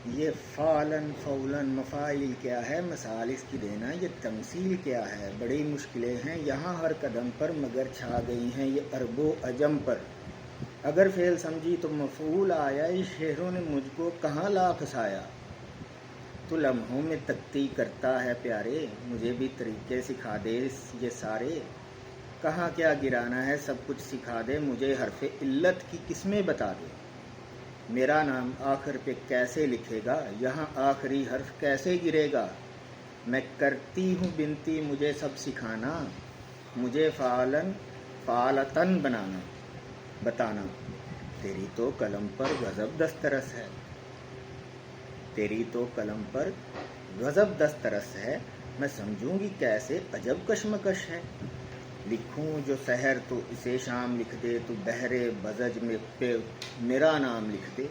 یہ فعلن فولن مفاعل کیا ہے، مثال اس کی دینا، یہ تمثیل کیا ہے، بڑی مشکلیں ہیں یہاں ہر قدم پر مگر چھا گئی ہیں یہ عرب و عجم پر۔ اگر فعل سمجھی تو مفعول آیا، یہ شعروں نے مجھ کو کہاں لا پھسایا۔ تو لمحوں میں تکتی کرتا ہے پیارے، مجھے بھی طریقے سکھا دے یہ سارے۔ کہاں کیا گرانا ہے سب کچھ سکھا دے، مجھے حرف علت کی قسمیں بتا دے۔ میرا نام آخر پہ کیسے لکھے گا، یہاں آخری حرف کیسے گرے گا۔ میں کرتی ہوں بنتی مجھے سب سکھانا، مجھے فعلن فعلتن بتانا۔ تیری تو قلم پر غضب دسترس ہے، تیری تو قلم پر غضب دسترس ہے، میں سمجھوں گی کیسے عجب کشمکش ہے۔ لکھوں جو سحر تو اسے شام لکھ دے، تو بحر بزج میں پہ میرا نام لکھ دے۔